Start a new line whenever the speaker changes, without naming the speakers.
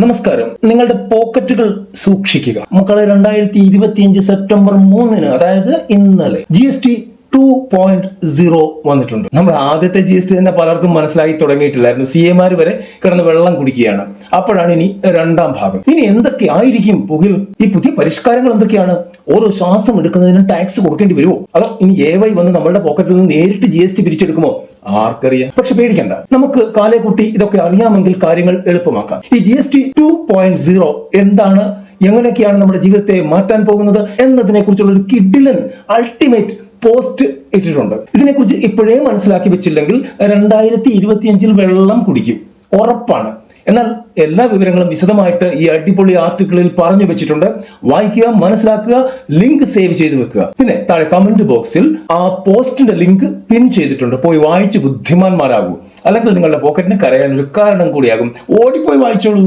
നമസ്കാരം. നിങ്ങളുടെ പോക്കറ്റുകൾ സൂക്ഷിക്കുക മക്കളെ. 2025 സെപ്റ്റംബർ 3 അതായത് ഇന്നലെ GST 2.0 വന്നിട്ടുണ്ട്. നമ്മുടെ ആദ്യത്തെ GST തന്നെ പലർക്കും മനസ്സിലായി തുടങ്ങിയിട്ടില്ലായിരുന്നു. CA വരെ കിടന്ന് വെള്ളം കുടിക്കുകയാണ്. അപ്പോഴാണ് ഇനി രണ്ടാം ഭാഗം. ഇനി എന്തൊക്കെയായിരിക്കും ഈ പുതിയ പരിഷ്കാരങ്ങൾ എന്തൊക്കെയാണ്? ഓരോ ശ്വാസം എടുക്കുന്നതിന് ടാക്സ് കൊടുക്കേണ്ടി വരുമോ? അതോ ഇനി AY വന്ന് നമ്മളുടെ പോക്കറ്റിൽ നിന്ന് നേരിട്ട് GST പിരിച്ചെടുക്കുമോ? ആർക്കറിയാം. പക്ഷെ പേടിക്കണ്ട, നമുക്ക് കാലേക്കുട്ടി ഇതൊക്കെ അറിയാമെങ്കിൽ കാര്യങ്ങൾ എളുപ്പമാക്കാം. ഈ GST 2.0 എന്താണ്, എങ്ങനെയൊക്കെയാണ് നമ്മുടെ ജീവിതത്തെ മാറ്റാൻ പോകുന്നത് എന്നതിനെ കുറിച്ചുള്ള ഒരു കിഡിലൻ അൾട്ടിമേറ്റ് പോസ്റ്റ് ഇട്ടിട്ടുണ്ട്. ഇതിനെക്കുറിച്ച് ഇപ്പോഴേ മനസ്സിലാക്കി വെച്ചില്ലെങ്കിൽ 2025 വെള്ളം കുടിക്കും, ഉറപ്പാണ്. എന്നാൽ എല്ലാ വിവരങ്ങളും വിശദമായിട്ട് ഈ അടിപൊളി ആർട്ടിക്കിളിൽ പറഞ്ഞു വെച്ചിട്ടുണ്ട്. വായിക്കുക, മനസ്സിലാക്കുക, ലിങ്ക് സേവ് ചെയ്ത് വെക്കുക. പിന്നെ താഴെ കമന്റ് ബോക്സിൽ ആ പോസ്റ്റിന്റെ ലിങ്ക് പിൻ ചെയ്തിട്ടുണ്ട്. പോയി വായിച്ച് ബുദ്ധിമാന്മാരാകൂ. അല്ലെങ്കിൽ നിങ്ങളുടെ പോക്കറ്റിന് കരയാൻ ഒരു കാരണം കൂടിയാകും. ഓടിപ്പോയി വായിച്ചോളൂ.